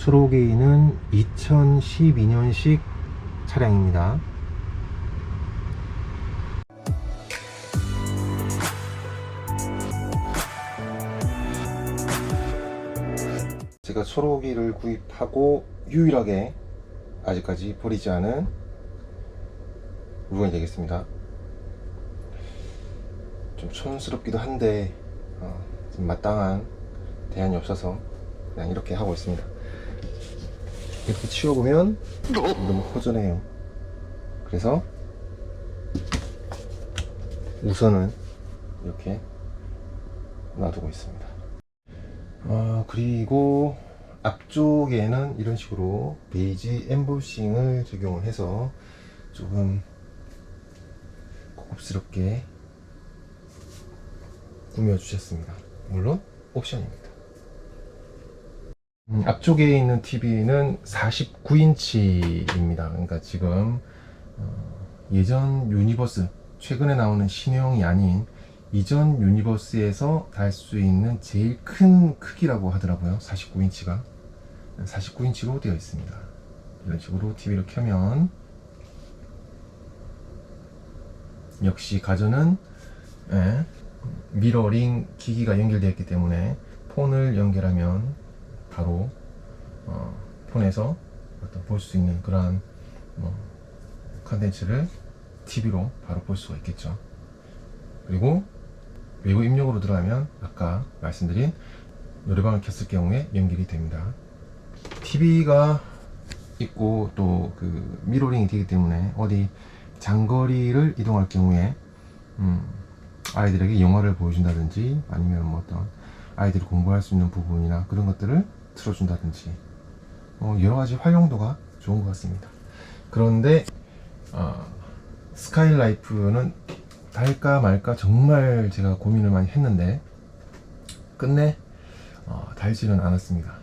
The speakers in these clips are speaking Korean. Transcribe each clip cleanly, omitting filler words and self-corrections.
초록에이는 2012년식 차량입니다. 제가 초록이를 구입하고 유일하게 아직까지 버리지 않은 물건이 되겠습니다. 좀 촌스럽기도 한데 좀 마땅한 대안이 없어서 그냥 이렇게 하고 있습니다. 이렇게 치워보면 너무 허전해요. 그래서 우선은 이렇게 놔두고 있습니다. 그리고 앞쪽에는 이런 식으로 베이지 엠보싱을 적용을 해서 조금 고급스럽게 꾸며 주셨습니다. 물론 옵션입니다. 앞쪽에 있는 TV는 49인치입니다. 그러니까 지금 예전 유니버스, 최근에 나오는 신형이 아닌 이전 유니버스에서 달 수 있는 제일 큰 크기라고 하더라고요. 49인치가 49인치로 되어 있습니다. 이런 식으로 TV를 켜면 역시 가전은 미러링 기기가 연결되어 있기 때문에 폰을 연결하면 바로 폰에서 볼 수 있는 그러한 컨텐츠를 TV로 바로 볼 수가 있겠죠. 그리고 외부 입력으로 들어가면 아까 말씀드린 노래방을 켰을 경우에 연결이 됩니다. TV가 있고 또 그 미러링이 되기 때문에 어디 장거리를 이동할 경우에 아이들에게 영화를 보여준다든지 아니면 뭐 어떤 아이들이 공부할 수 있는 부분이나 그런 것들을 틀어준다든지 여러가지 활용도가 좋은 것 같습니다. 그런데 스카이라이프는 달까 말까 정말 제가 고민을 많이 했는데 끝내 달지는 않았습니다.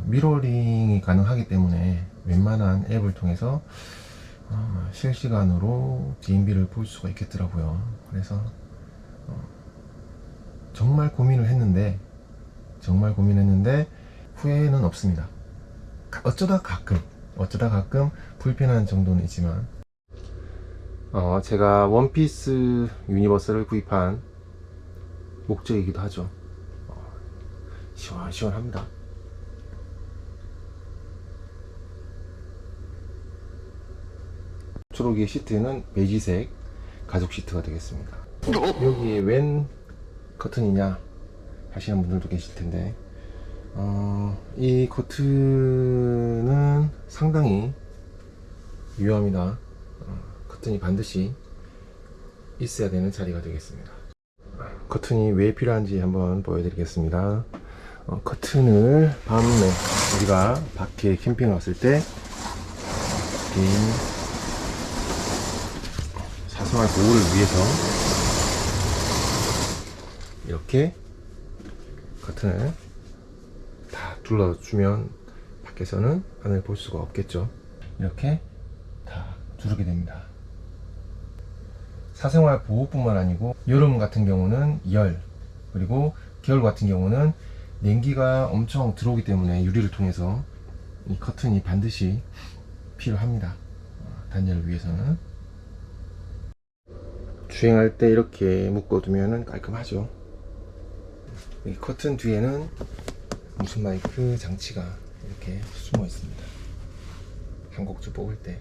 미러링이 가능하기 때문에 웬만한 앱을 통해서 실시간으로 DMB를 볼 수가 있겠더라고요. 그래서 정말 고민을 했는데 후회는 없습니다. 어쩌다 가끔 불편한 정도는 있지만 제가 원피스 유니버스를 구입한 목적이기도 하죠. 시원시원합니다. 초록이 시트는 베이지색 가죽 시트가 되겠습니다. 여기 웬 커튼이냐 하시는 분들도 계실 텐데 이 커튼은 상당히 유효합니다. 커튼이 반드시 있어야 되는 자리가 되겠습니다. 커튼이 왜 필요한지 한번 보여드리겠습니다. 커튼을 밤에 우리가 밖에 캠핑 왔을 때 사생활 보호를 위해서 이렇게 커튼을 다 둘러주면 밖에서는 안을 볼 수가 없겠죠. 이렇게 다 두르게 됩니다. 사생활 보호뿐만 아니고 여름 같은 경우는 열, 그리고 겨울 같은 경우는 냉기가 엄청 들어오기 때문에 유리를 통해서 이 커튼이 반드시 필요합니다. 단열을 위해서는 주행할 때 이렇게 묶어두면 깔끔하죠. 이 커튼 뒤에는 무슨 마이크 장치가 이렇게 숨어 있습니다. 한 곡주 뽑을 때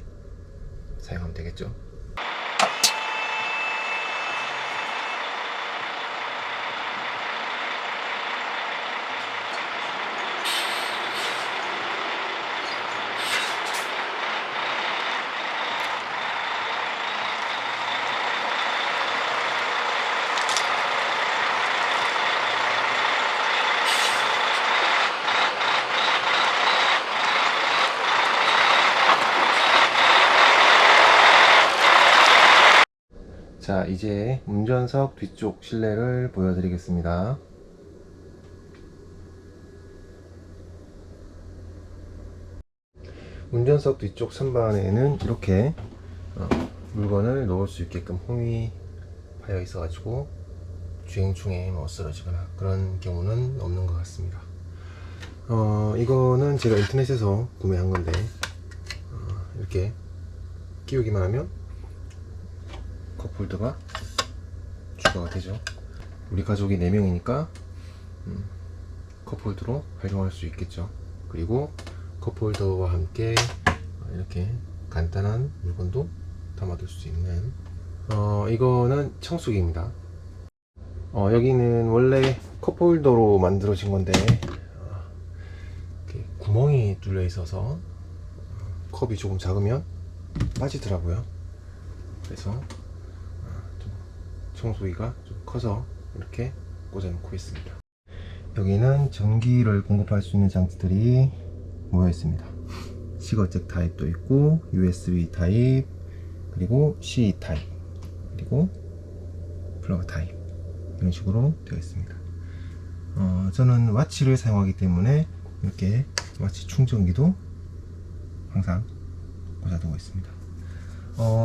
사용하면 되겠죠. 자, 이제 운전석 뒤쪽 실내를 보여드리겠습니다. 운전석 뒤쪽 선반에는 이렇게 물건을 넣을 수 있게끔 홈이 파여 있어 가지고 주행 중에 뭐 쓰러지거나 그런 경우는 없는 것 같습니다. 이거는 제가 인터넷에서 구매한 건데 이렇게 끼우기만 하면 컵홀더가 추가가 되죠. 우리 가족이 4명이니까 컵홀더로 활용할 수 있겠죠. 그리고 컵홀더와 함께 이렇게 간단한 물건도 담아둘 수 있는 이거는 청소기입니다. 여기는 원래 컵홀더로 만들어진 건데 이렇게 구멍이 뚫려 있어서 컵이 조금 작으면 빠지더라고요. 그래서 좀 청소기가 좀 커서 이렇게 꽂아 놓고 있습니다. 여기는 전기를 공급할 수 있는 장치들이 모여 있습니다. 시거잭 타입도 있고 USB 타입, 그리고 C 타입, 그리고 플러그 타입, 이런 식으로 되어 있습니다. 저는 와치를 사용하기 때문에 이렇게 와치 충전기도 항상 꽂아두고 있습니다.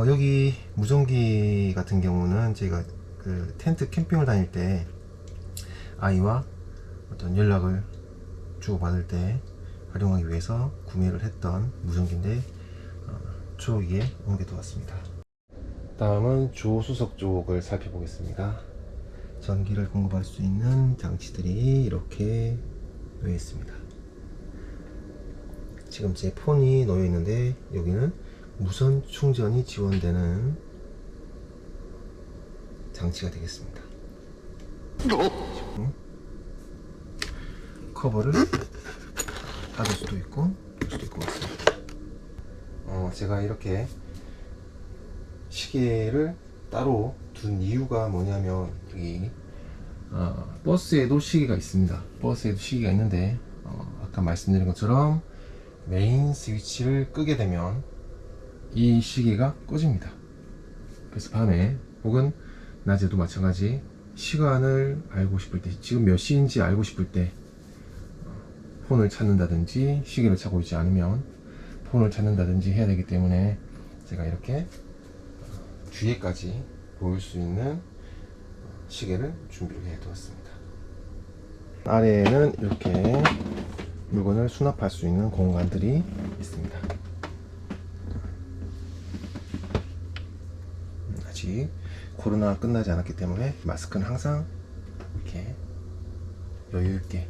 여기 무전기 같은 경우는 제가 그 텐트 캠핑을 다닐 때 아이와 어떤 연락을 주고받을 때 활용하기 위해서 구매를 했던 무전기인데 초기에 옮겨두었습니다. 다음은 주호 수석 쪽을 살펴보겠습니다. 전기를 공급할 수 있는 장치들이 이렇게 놓여 있습니다. 지금 제 폰이 놓여 있는데 여기는 무선 충전이 지원되는 장치가 되겠습니다. 커버를 닫을 수도 있고 열 수도 있고 같습니다. 제가 이렇게 시계를 따로 둔 이유가 뭐냐면 여기 버스에도 시계가 있습니다. 버스에도 시계가 있는데 아까 말씀드린 것처럼 메인 스위치를 끄게 되면 이 시계가 꺼집니다. 그래서 밤에 혹은 낮에도 마찬가지 시간을 알고 싶을 때, 지금 몇 시인지 알고 싶을 때 폰을 찾는다든지, 시계를 찾고 있지 않으면 폰을 찾는다든지 해야 되기 때문에 제가 이렇게 뒤에까지 보일 수 있는 시계를 준비를 해 두었습니다. 아래에는 이렇게 물건을 수납할 수 있는 공간들이 있습니다. 아직 코로나가 끝나지 않았기 때문에 마스크는 항상 이렇게 여유 있게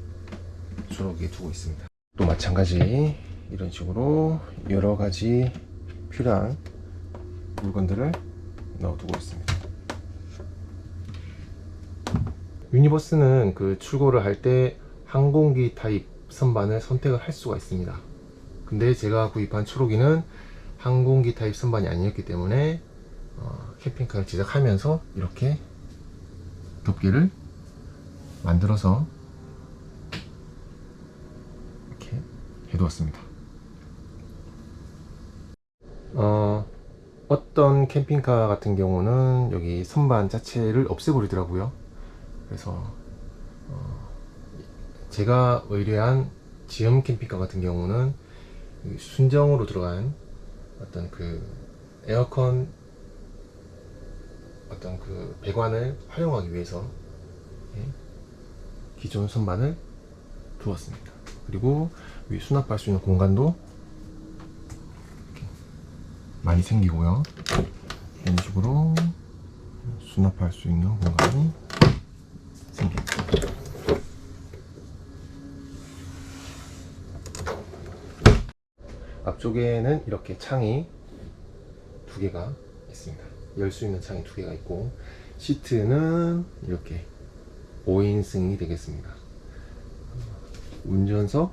조록에 두고 있습니다. 또 마찬가지 이런 식으로 여러 가지 필요한 물건들을 넣어두고 있습니다. 유니버스는 그 출고를 할 때 항공기 타입 선반을 선택을 할 수가 있습니다. 근데 제가 구입한 초록이는 항공기 타입 선반이 아니었기 때문에 캠핑카를 제작하면서 이렇게 덮개를 만들어서 이렇게 해두었습니다. 어떤 캠핑카 같은 경우는 여기 선반 자체를 없애버리더라고요. 그래서 제가 의뢰한 지음 캠핑카 같은 경우는 순정으로 들어간 어떤 그 에어컨 어떤 그 배관을 활용하기 위해서 기존 선반을 두었습니다. 그리고 위 수납할 수 있는 공간도 이렇게 많이 생기고요. 이런 식으로 수납할 수 있는 공간이 생깁니다. 앞쪽에는 이렇게 창이 2개가 있습니다. 열 수 있는 창이 2개가 있고, 시트는 이렇게 5인승이 되겠습니다. 운전석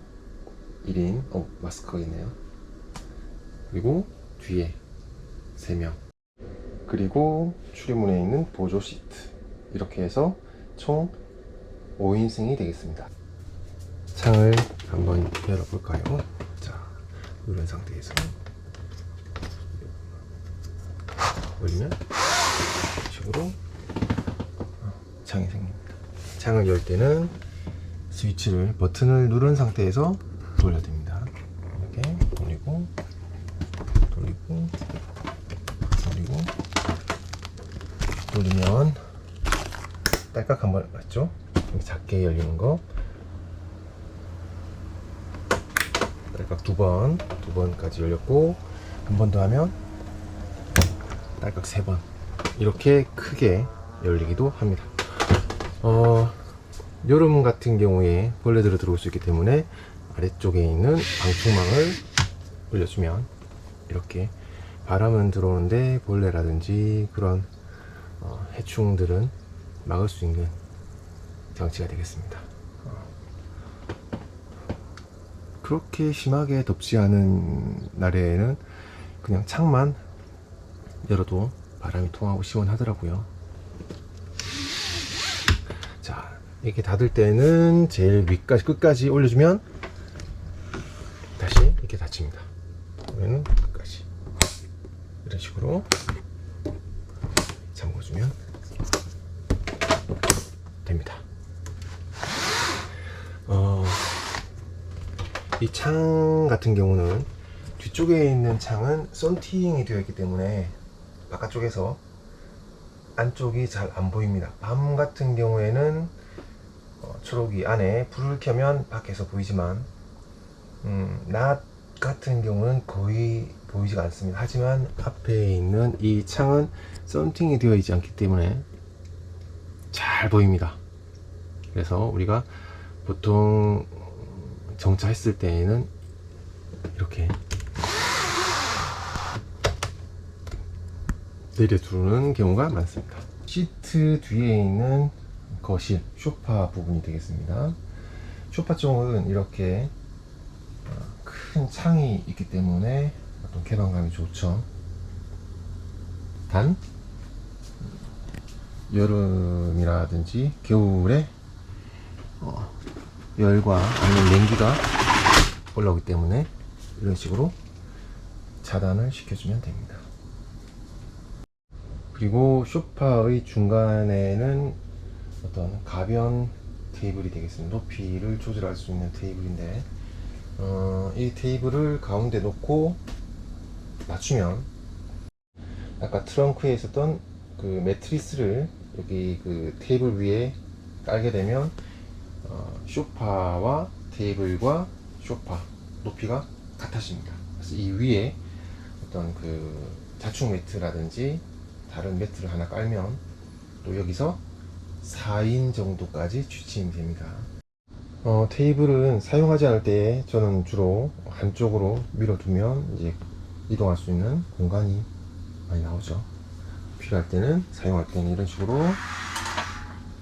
1인, 마스크가 있네요. 그리고 뒤에 3명, 그리고 출입문에 있는 보조 시트, 이렇게 해서 총 5인승이 되겠습니다. 창을 한번 열어볼까요? 자, 이런 상태에서 열면 이런 식으로 창이 생깁니다. 창을 열 때는 스위치를, 버튼을 누른 상태에서 돌려야 됩니다. 이렇게 돌리고 돌리고 돌리고 돌리면 딸깍 한번 맞죠? 작게 열리는 거. 딸깍 두 번까지 열렸고, 한 번 더 하면 딸깍 3번, 이렇게 크게 열리기도 합니다. 여름 같은 경우에 벌레들이 들어올 수 있기 때문에 아래쪽에 있는 방충망을 올려주면 이렇게 바람은 들어오는데 벌레라든지 그런 해충들은 막을 수 있는 장치가 되겠습니다. 그렇게 심하게 덥지 않은 날에는 그냥 창만 열어도 바람이 통하고 시원하더라고요. 자, 이렇게 닫을 때는 제일 위까지 끝까지 올려주면 다시 이렇게 닫힙니다. 그러면 끝까지 이런 식으로 잠궈주면 됩니다. 이 창 같은 경우는 뒤쪽에 있는 창은 썬팅이 되어 있기 때문에 바깥쪽에서 안쪽이 잘 안 보입니다. 밤 같은 경우에는 초록이 안에 불을 켜면 밖에서 보이지만 낮 같은 경우는 거의 보이지가 않습니다. 하지만 앞에 있는 이 창은 썬팅이 되어 있지 않기 때문에 잘 보입니다. 그래서 우리가 보통 정차했을 때에는 이렇게 내려두는 경우가 많습니다. 시트 뒤에 있는 거실, 소파 부분이 되겠습니다. 소파 쪽은 이렇게 큰 창이 있기 때문에 어떤 개방감이 좋죠. 단 여름이라든지 겨울에 열과 아니면 냉기가 올라오기 때문에 이런 식으로 차단을 시켜주면 됩니다. 그리고 소파의 중간에는 어떤 가변 테이블이 되겠습니다. 높이를 조절할 수 있는 테이블인데 이 테이블을 가운데 놓고 맞추면 아까 트렁크에 있었던 그 매트리스를 여기 그 테이블 위에 깔게 되면 소파와 테이블과 소파 높이가 같아집니다. 그래서 이 위에 어떤 그 자충 매트라든지 다른 매트를 하나 깔면 또 여기서 4인 정도까지 취침이 됩니다. 테이블은 사용하지 않을 때 저는 주로 한쪽으로 밀어두면 이제 이동할 수 있는 공간이 많이 나오죠. 필요할 때는, 사용할 때는 이런 식으로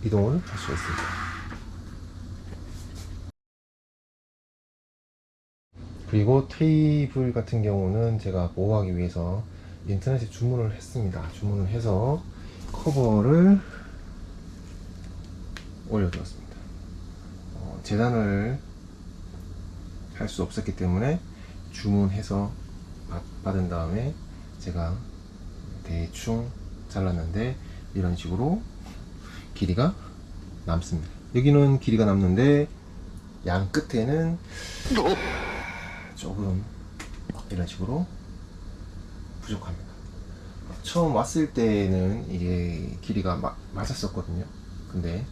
이동을 할 수가 있습니다. 그리고 테이블 같은 경우는 제가 보호하기 위해서 인터넷에 주문을 했습니다. 주문을 해서 커버를 올려두었습니다. 재단을 할 수 없었기 때문에 주문해서 받은 다음에 제가 대충 잘랐는데 이런 식으로 길이가 남습니다. 여기는 길이가 남는데 양 끝에는 조금 이런 식으로 부족합니다. 처음 왔을 때는 이게 길이가 맞았었거든요. 근데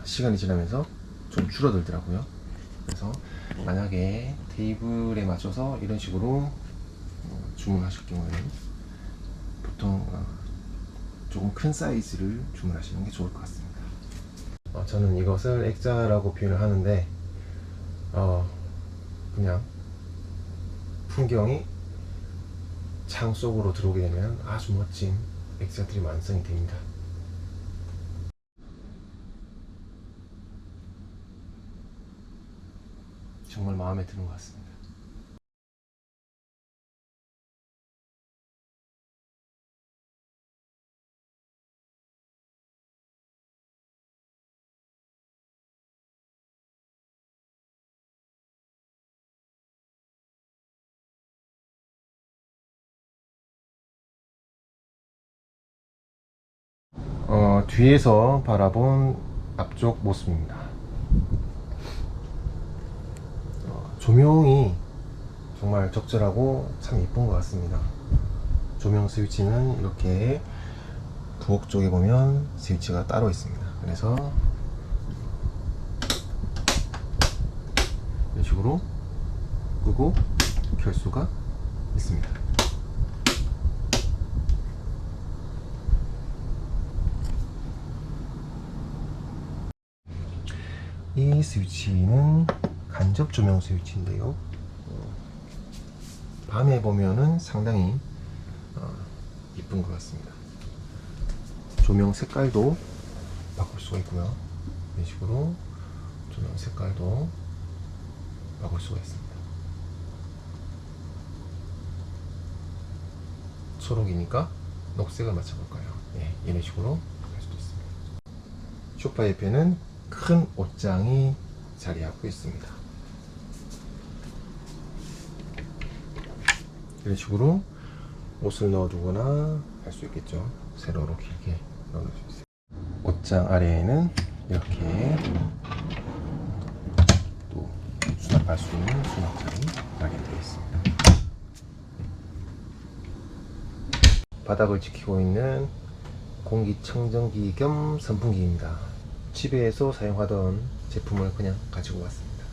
시간이 지나면서 좀 줄어들더라고요. 그래서 만약에 테이블에 맞춰서 이런 식으로 주문하실 경우에는 보통 조금 큰 사이즈를 주문하시는 게 좋을 것 같습니다. 저는 이것을 액자라고 표현을 하는데 그냥 풍경이 창 속으로 들어오게 되면 아주 멋진 액자들이 완성이 됩니다. 정말 마음에 드는 것 같습니다. 뒤에서 바라본 앞쪽 모습입니다. 조명이 정말 적절하고 참 예쁜 것 같습니다. 조명 스위치는 이렇게 부엌 쪽에 보면 스위치가 따로 있습니다. 그래서 이런 식으로 끄고 켤 수가 있습니다. 이 스위치는 간접 조명 스위치인데요. 밤에 보면은 상당히 이쁜 것 같습니다. 조명 색깔도 바꿀 수가 있고요. 이런 식으로 조명 색깔도 바꿀 수가 있습니다. 초록이니까 녹색을 맞춰볼까요? 네, 이런 식으로 할 수도 있습니다. 소파 옆에는 큰 옷장이 자리하고 있습니다. 이런 식으로 옷을 넣어두거나 할 수 있겠죠. 세로로 길게 넣어놓을 수 있어요. 옷장 아래에는 이렇게 또 수납할 수 있는 수납장이 마련되어 있습니다. 바닥을 지키고 있는 공기청정기 겸 선풍기입니다. 집에서 사용하던 제품을 그냥 가지고 왔습니다.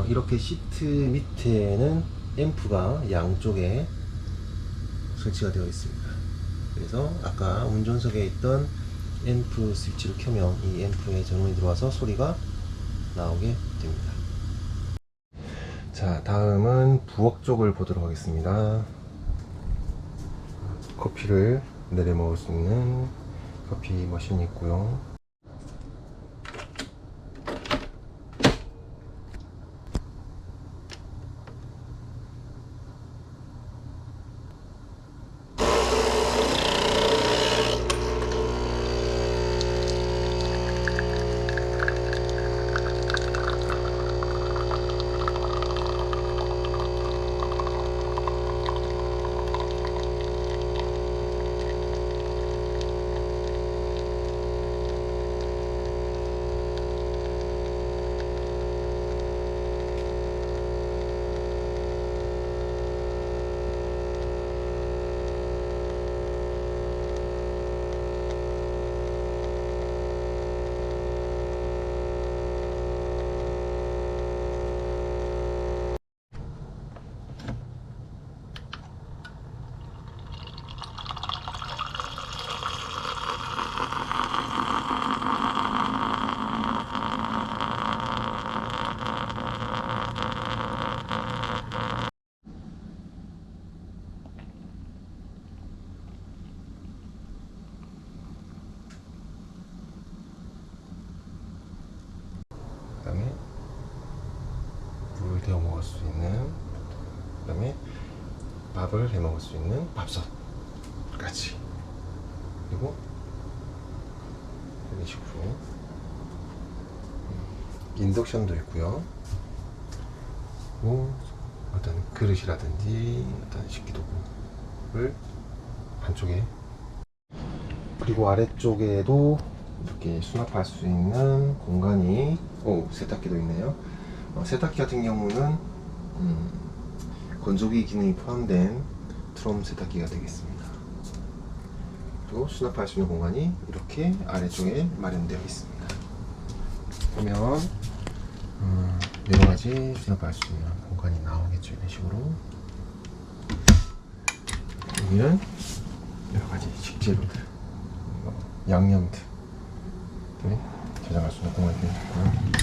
이렇게 시트 밑에는 앰프가 양쪽에 설치가 되어 있습니다. 그래서 아까 운전석에 있던 앰프 스위치를 켜면 이 앰프에 전원이 들어와서 소리가 나오게 됩니다. 자, 다음은 부엌 쪽을 보도록 하겠습니다. 커피를 내려 먹을 수 있는 커피 머신이 있고요. 그 다음에 물을 데워 먹을 수 있는, 그 다음에 밥을 해 먹을 수 있는 밥솥까지, 그리고 이런 식으로 인덕션도 있고요. 그리고 어떤 그릇이라든지 어떤 식기도구를 한쪽에, 그리고 아래쪽에도 이렇게 수납할 수 있는 공간이, 세탁기도 있네요. 세탁기 같은 경우는 건조기 기능이 포함된 트롬 세탁기가 되겠습니다. 그리고 수납할 수 있는 공간이 이렇게 아래쪽에 마련되어 있습니다. 그러면 여러가지 수납할 수 있는 공간이 나오겠죠. 이런 식으로. 여기는 여러가지 식재료들, 양념들 저장할 수 있는 공간이 있고요.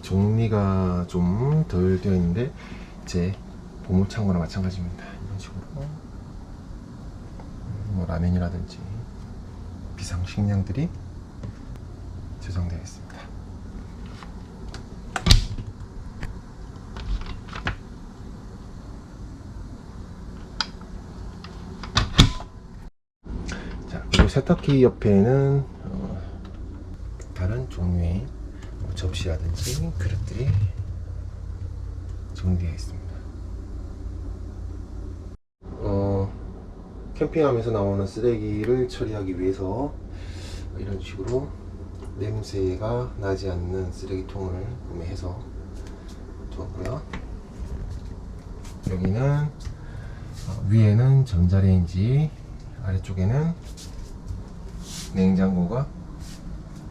정리가 좀 덜 되어 있는데 제 보물창고나 마찬가지입니다. 이런 식으로 뭐 라면이라든지 비상식량들이 저장되어 있습니다. 자, 그리고 세탁기 옆에는 다른 종류의 접시라든지 그릇들이 정리되어 있습니다. 캠핑하면서 나오는 쓰레기를 처리하기 위해서 이런 식으로 냄새가 나지 않는 쓰레기통을 구매해서 두었고요. 여기는 위에는 전자레인지, 아래쪽에는 냉장고가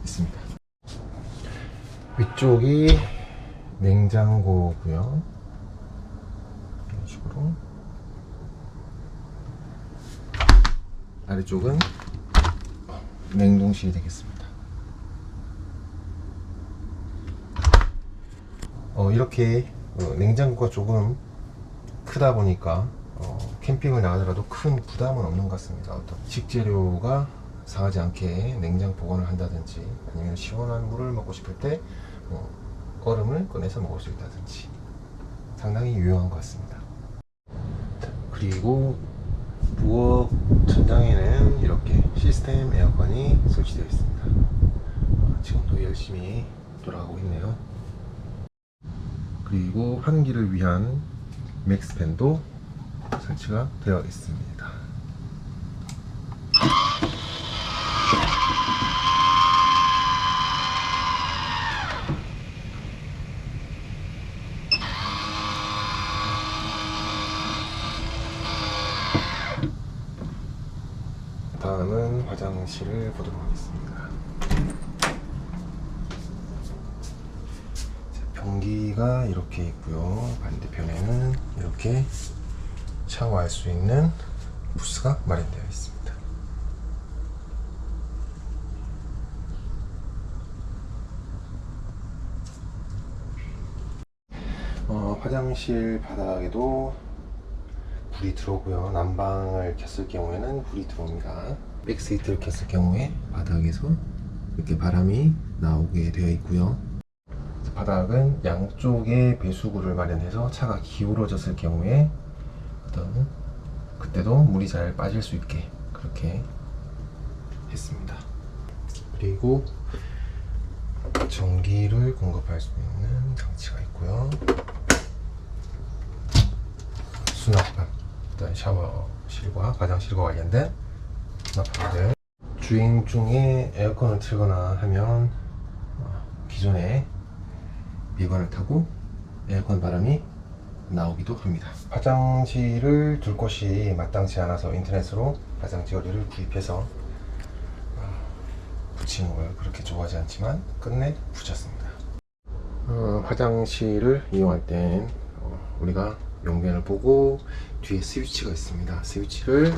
있습니다. 위쪽이 냉장고고요. 이런 식으로. 아래쪽은 냉동실이 되겠습니다. 이렇게 냉장고가 조금 크다 보니까 캠핑을 나가더라도 큰 부담은 없는 것 같습니다. 어떤 식재료가 상하지 않게 냉장 보관을 한다든지, 아니면 시원한 물을 먹고 싶을 때 얼음을 꺼내서 먹을 수 있다든지 상당히 유용한 것 같습니다. 그리고 부엌 천장에는 이렇게 시스템 에어컨이 설치되어 있습니다. 지금도 열심히 돌아가고 있네요. 그리고 환기를 위한 맥스팬도 설치가 되어 있습니다. 다음은 화장실을 보도록 하겠습니다. 변기가 이렇게 있고요. 반대편에는 이렇게 샤워할 수 있는 부스가 마련되어 있습니다. 화장실 바닥에도 불이 들어오고요. 난방을 켰을 경우에는 불이 들어옵니다. 백스히트를 켰을 경우에 바닥에서 이렇게 바람이 나오게 되어 있고요. 바닥은 양쪽에 배수구를 마련해서 차가 기울어졌을 경우에 그때도 물이 잘 빠질 수 있게 그렇게 했습니다. 그리고 전기를 공급할 수 있는 장치가 있고요. 수납함, 샤워실과 화장실과 관련된 수납함들. 주행 중에 에어컨을 틀거나 하면 기존에 미관을 타고 에어컨 바람이 나오기도 합니다. 화장실을 둘 곳이 마땅치 않아서 인터넷으로 화장지 거리를 구입해서 붙이는 걸 그렇게 좋아하지 않지만 끝내 붙였습니다. 화장실을 이용할 땐 우리가 용변을 보고 뒤에 스위치가 있습니다. 스위치를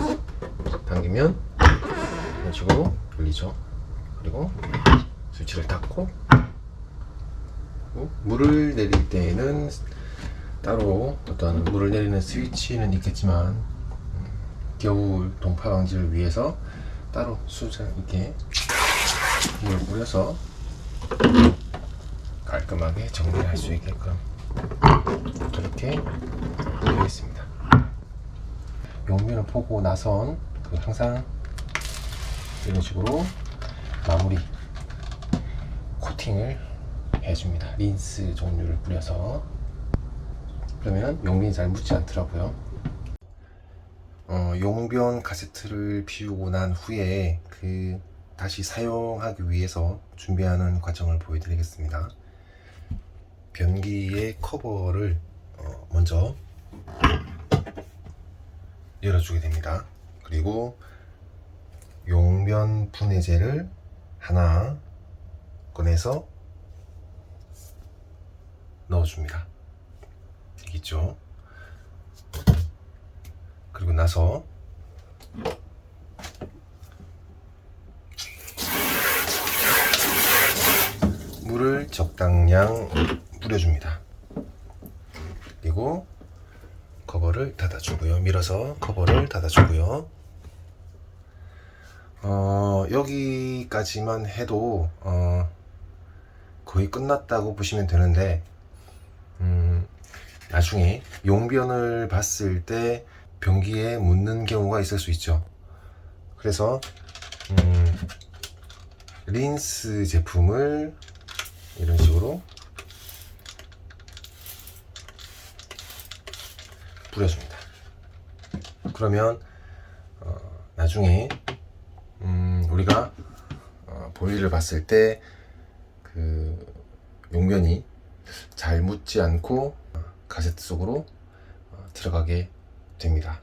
당기면 이런 식으로 열리죠. 그리고 스위치를 닫고 물을 내릴 때에는 따로 어떤 물을 내리는 스위치는 있겠지만 겨울 동파 방지를 위해서 따로 수전 이렇게 물을 뿌려서 깔끔하게 정리를 할 수 있게끔 그렇게 되어 있습니다. 용변을 보고 나선 항상 이런 식으로 마무리 코팅을 해줍니다. 린스 종류를 뿌려서. 그러면 용변이 잘 묻지 않더라고요. 용변 카세트를 비우고 난 후에 다시 사용하기 위해서 준비하는 과정을 보여드리겠습니다. 변기의 커버를 먼저 열어주게 됩니다. 그리고 용변 분해제를 하나 꺼내서 넣어줍니다. 있죠. 그리고 나서 물을 적당량 뿌려줍니다. 그리고 커버를 닫아주고요. 밀어서 커버를 닫아주고요. 여기까지만 해도 거의 끝났다고 보시면 되는데 나중에 용변을 봤을 때 변기에 묻는 경우가 있을 수 있죠. 그래서 린스 제품을 이런 식으로 뿌려줍니다. 그러면 나중에 우리가 볼일을 봤을 때 용변이 잘 묻지 않고 가세트 속으로 들어가게 됩니다.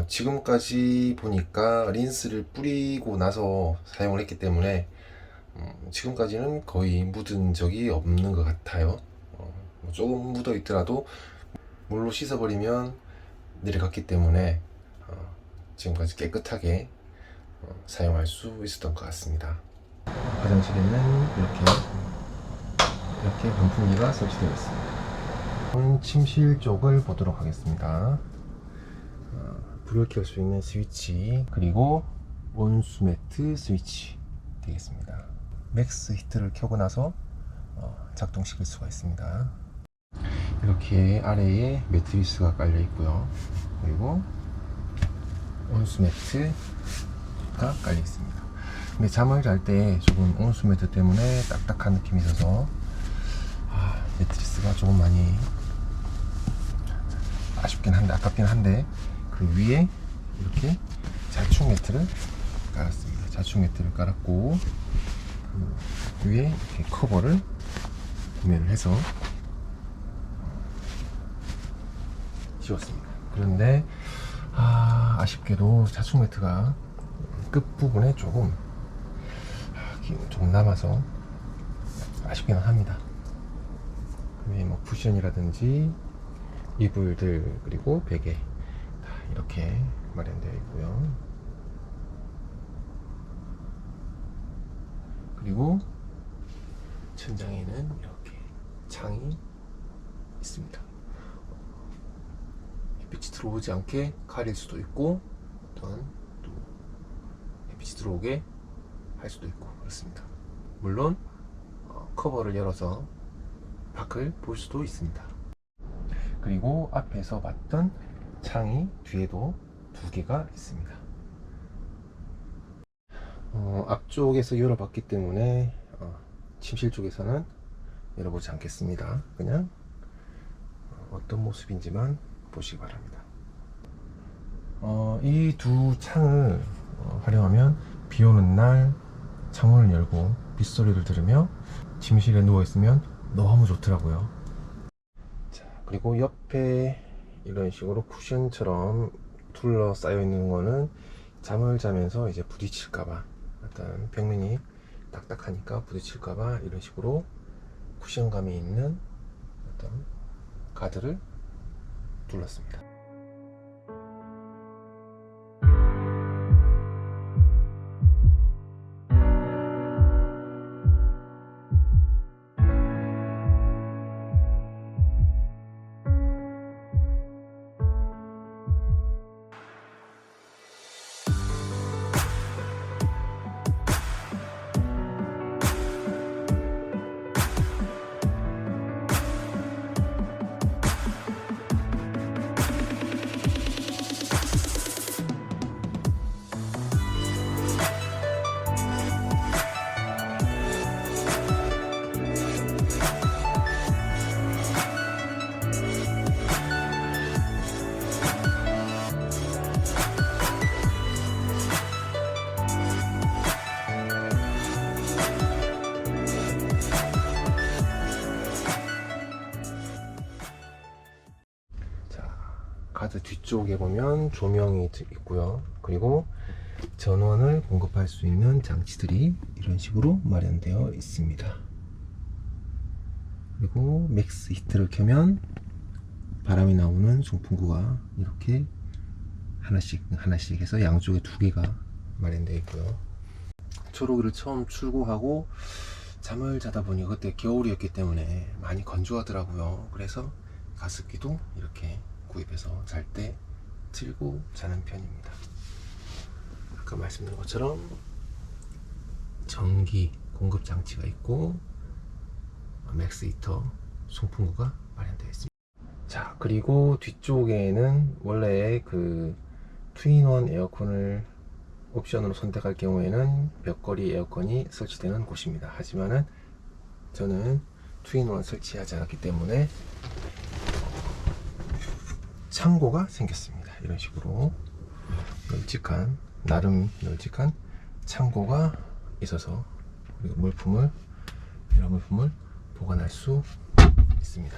지금까지 보니까 린스를 뿌리고 나서 사용을 했기 때문에 지금까지는 거의 묻은 적이 없는 것 같아요. 뭐 조금 묻어 있더라도 물로 씻어버리면 내려갔기 때문에 지금까지 깨끗하게 사용할 수 있었던 것 같습니다. 화장실에는 이렇게 환풍기가 설치되어 있습니다. 침실 쪽을 보도록 하겠습니다. 불을 켤 수 있는 스위치, 그리고 온수 매트 스위치 되겠습니다. 맥스 히트를 켜고 나서 작동시킬 수가 있습니다. 이렇게 아래에 매트리스가 깔려 있고요. 그리고 온수 매트가 깔려 있습니다. 근데 잠을 잘 때 조금 온수 매트 때문에 딱딱한 느낌이 있어서 매트리스가 조금 많이 아쉽긴 한데, 아깝긴 한데, 그 위에 이렇게 자충 매트를 깔았습니다. 자충 매트를 깔았고, 그 위에 이렇게 커버를 구매를 해서 씌웠습니다. 그런데 아쉽게도 자충 매트가 끝부분에 조금 남아서 아쉽기는 합니다. 그 위에 뭐 쿠션이라든지 이불들, 그리고 베개 다 이렇게 마련되어 있고요. 그리고 천장에는 이렇게 창이 있습니다. 햇빛이 들어오지 않게 가릴 수도 있고, 어떤 또 햇빛이 들어오게 할 수도 있고 그렇습니다. 물론 커버를 열어서 밖을 볼 수도 있습니다. 그리고 앞에서 봤던 창이 뒤에도 2개가 있습니다. 앞쪽에서 열어봤기 때문에 침실 쪽에서는 열어보지 않겠습니다. 그냥 어떤 모습인지만 보시기 바랍니다. 이 두 창을 활용하면 비 오는 날 창문을 열고 빗소리를 들으며 침실에 누워있으면 너무 좋더라고요. 자, 그리고 옆에 이런 식으로 쿠션처럼 둘러싸여 있는 거는 잠을 자면서 이제 부딪힐까봐, 어떤 벽면이 딱딱하니까 부딪힐까봐 이런 식으로 쿠션감이 있는 어떤 가드를 둘렀습니다. 가드 뒤쪽에 보면 조명이 있고요. 그리고 전원을 공급할 수 있는 장치들이 이런 식으로 마련되어 있습니다. 그리고 맥스 히트를 켜면 바람이 나오는 송풍구가 이렇게 하나씩 해서 양쪽에 2개가 마련되어 있고요. 초록이를 처음 출고하고 잠을 자다 보니 그때 겨울이었기 때문에 많이 건조하더라고요. 그래서 가습기도 이렇게 구입해서 잘 때 틀고 자는 편입니다. 아까 말씀드린 것처럼 전기 공급 장치가 있고 맥스 히터 송풍구가 마련되어 있습니다. 자, 그리고 뒤쪽에는 원래 그 투인원 에어컨을 옵션으로 선택할 경우에는 벽걸이 에어컨이 설치되는 곳입니다. 하지만은 저는 투인원 설치하지 않았기 때문에 창고가 생겼습니다. 이런 식으로 널찍한, 나름 널찍한 창고가 있어서 이런 물품을 보관할 수 있습니다.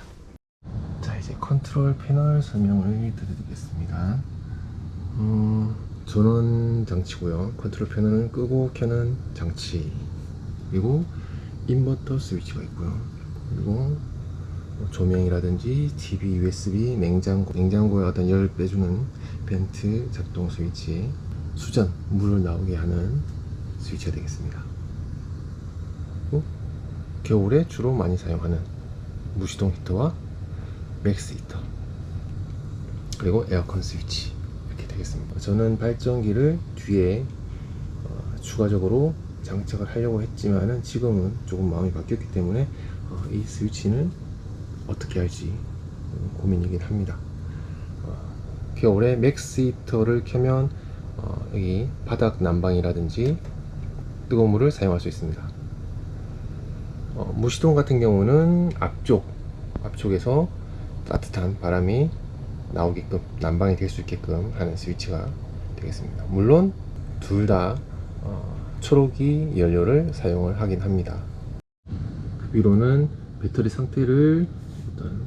자, 이제 컨트롤 패널 설명을 드리겠습니다. 전원 장치고요. 컨트롤 패널은 끄고 켜는 장치, 그리고 인버터 스위치가 있고요. 그리고 조명이라든지 TV, USB, 냉장고에 어떤 열을 빼주는 벤트 작동 스위치, 수전, 물을 나오게 하는 스위치가 되겠습니다. 그리고 겨울에 주로 많이 사용하는 무시동 히터와 맥스 히터, 그리고 에어컨 스위치 이렇게 되겠습니다. 저는 발전기를 뒤에 추가적으로 장착을 하려고 했지만은 지금은 조금 마음이 바뀌었기 때문에 이 스위치는 어떻게 할지 고민이긴 합니다. 겨울에 맥스 히터를 켜면 여기 바닥 난방이라든지 뜨거운 물을 사용할 수 있습니다. 무시동 같은 경우는 앞쪽에서 따뜻한 바람이 나오게끔, 난방이 될 수 있게끔 하는 스위치가 되겠습니다. 물론 둘 다 초록이 연료를 사용을 하긴 합니다. 위로는 배터리 상태를 일단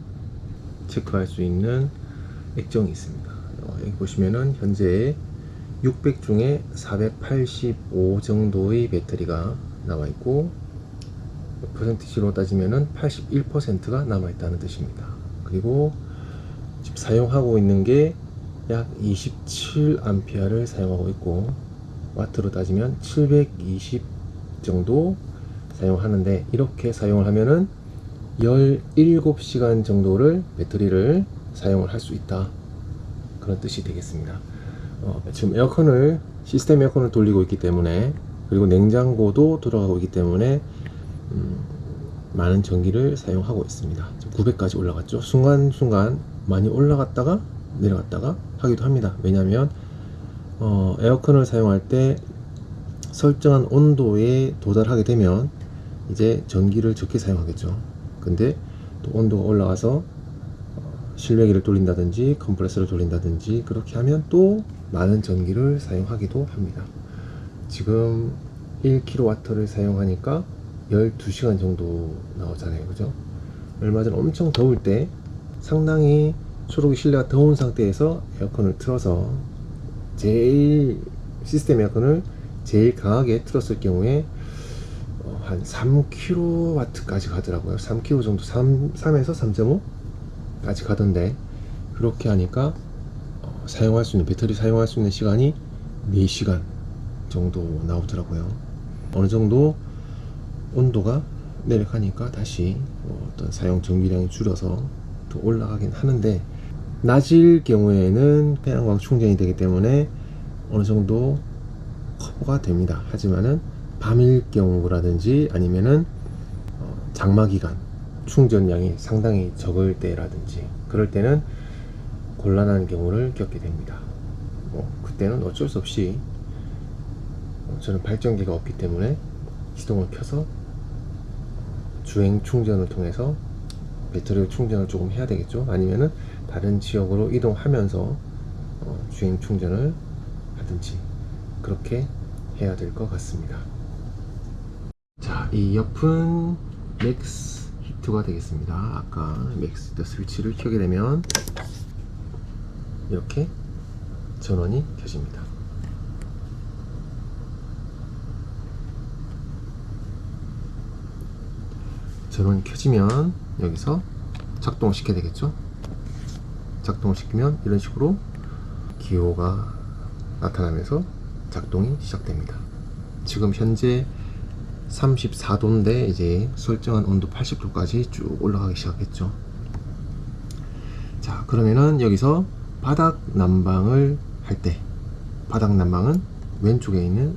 체크할 수 있는 액정이 있습니다. 여기 보시면은 현재 600 중에 485 정도의 배터리가 남아 있고, 퍼센티지로 따지면은 81%가 남아 있다는 뜻입니다. 그리고 지금 사용하고 있는 게 약 27A를 사용하고 있고, 와트로 따지면 720 정도 사용하는데, 이렇게 사용을 하면은 17시간 정도를 배터리를 사용을 할 수 있다, 그런 뜻이 되겠습니다. 지금 시스템 에어컨을 돌리고 있기 때문에, 그리고 냉장고도 돌아가고 있기 때문에 많은 전기를 사용하고 있습니다. 900까지 올라갔죠. 순간순간 많이 올라갔다가 내려갔다가 하기도 합니다. 왜냐하면 에어컨을 사용할 때 설정한 온도에 도달하게 되면 이제 전기를 적게 사용하겠죠. 근데 또 온도가 올라가서 실외기를 돌린다든지 컴프레서를 돌린다든지 그렇게 하면 또 많은 전기를 사용하기도 합니다. 지금 1kW를 사용하니까 12시간 정도 나오잖아요. 그죠? 얼마 전 엄청 더울 때 상당히 초록이 실내가 더운 상태에서 에어컨을 틀어서 시스템 에어컨을 제일 강하게 틀었을 경우에 한 3kW까지 가더라고요. 3kW 정도, 3에서 3.5까지 가던데, 그렇게 하니까 배터리 사용할 수 있는 시간이 4시간 정도 나오더라고요. 어느 정도 온도가 내려가니까 다시 어떤 사용 전기량이 줄어서 더 올라가긴 하는데, 낮일 경우에는 태양광 충전이 되기 때문에 어느 정도 커버가 됩니다. 하지만은 밤일 경우라든지 아니면은 장마 기간 충전량이 상당히 적을 때라든지 그럴 때는 곤란한 경우를 겪게 됩니다. 그때는 어쩔 수 없이 저는 발전기가 없기 때문에 시동을 켜서 주행 충전을 통해서 배터리 충전을 조금 해야 되겠죠. 아니면은 다른 지역으로 이동하면서 주행 충전을 하든지 그렇게 해야 될 것 같습니다. 자, 이 옆은 맥스 히트가 되겠습니다. 아까 맥스 히터 스위치를 켜게 되면 이렇게 전원이 켜집니다. 전원이 켜지면 여기서 작동을 시켜야 되겠죠. 작동을 시키면 이런 식으로 기호가 나타나면서 작동이 시작됩니다. 지금 현재 34도인데 이제 설정한 온도 80도까지 쭉 올라가기 시작했죠. 자, 그러면은 여기서 바닥 난방을 할 때, 바닥 난방은 왼쪽에 있는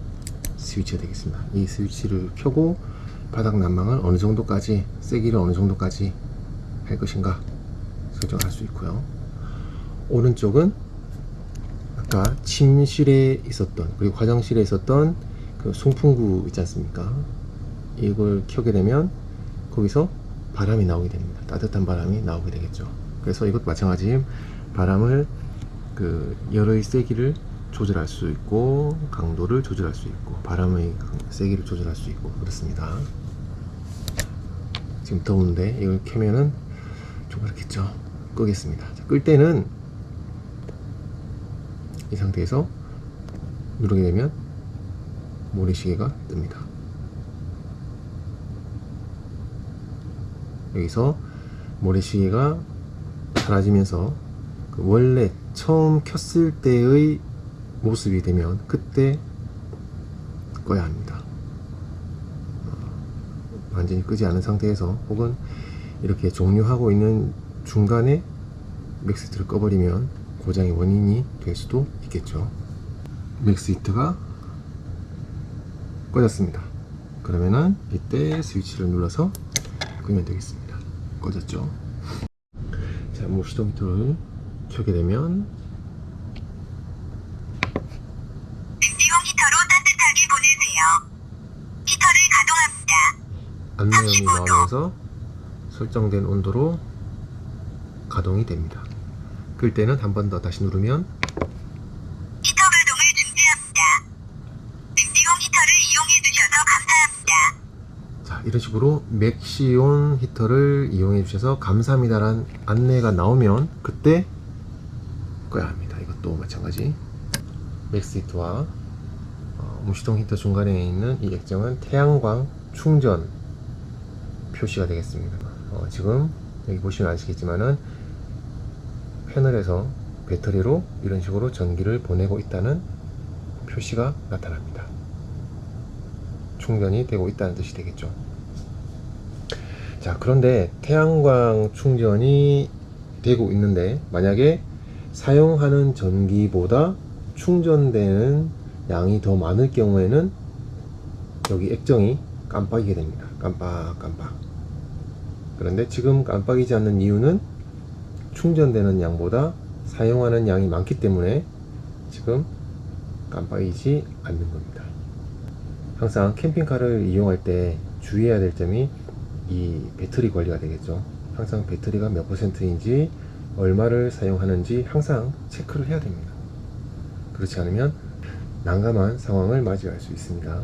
스위치가 되겠습니다. 이 스위치를 켜고 바닥 난방을 어느 정도까지, 세기를 어느 정도까지 할 것인가 설정할 수 있고요. 오른쪽은 아까 침실에 있었던, 그리고 화장실에 있었던 그 송풍구 있지 않습니까? 이걸 켜게 되면 거기서 바람이 나오게 됩니다. 따뜻한 바람이 나오게 되겠죠. 그래서 이것도 마찬가지, 바람을 열의 세기를 조절할 수 있고 강도를 조절할 수 있고 바람의 세기를 조절할 수 있고 그렇습니다. 지금 더운데 이걸 켜면은 좀 그렇겠죠. 끄겠습니다. 자, 끌 때는 이 상태에서 누르게 되면 모래시계가 뜹니다. 여기서 모래시계가 사라지면서 그 원래 처음 켰을 때의 모습이 되면 그때 꺼야 합니다. 완전히 끄지 않은 상태에서 혹은 이렇게 종료하고 있는 중간에 맥스히트를 꺼버리면 고장의 원인이 될 수도 있겠죠. 맥스히트가 꺼졌습니다. 그러면은 이때 스위치를 눌러서 끄면 되겠습니다. 꺼졌죠. 자, 시동 히터를 켜게 되면 냉지용 히터로 따뜻하게 보내세요. 히터를 가동합니다. 안내음이 나오면서 설정된 온도로 가동이 됩니다. 끌 때는 한 번 더 다시 누르면 히터 가동을 중지합니다. 냉지용 히터를 이용해 주셔서 감사합니다. 자, 이런 식으로 맥시온 히터를 이용해 주셔서 감사합니다라는 안내가 나오면 그때 꺼야 합니다. 이것도 마찬가지. 맥스히트와 무시동 히터 중간에 있는 이 액정은 태양광 충전 표시가 되겠습니다. 지금 여기 보시면 아시겠지만은 패널에서 배터리로 이런 식으로 전기를 보내고 있다는 표시가 나타납니다. 충전이 되고 있다는 뜻이 되겠죠. 자, 그런데 태양광 충전이 되고 있는데 만약에 사용하는 전기보다 충전되는 양이 더 많을 경우에는 여기 액정이 깜빡이게 됩니다. 깜빡깜빡. 그런데 지금 깜빡이지 않는 이유는 충전되는 양보다 사용하는 양이 많기 때문에 지금 깜빡이지 않는 겁니다. 항상 캠핑카를 이용할 때 주의해야 될 점이 이 배터리 관리가 되겠죠. 항상 배터리가 몇 %인지 얼마를 사용하는지 항상 체크를 해야 됩니다. 그렇지 않으면 난감한 상황을 맞이할 수 있습니다.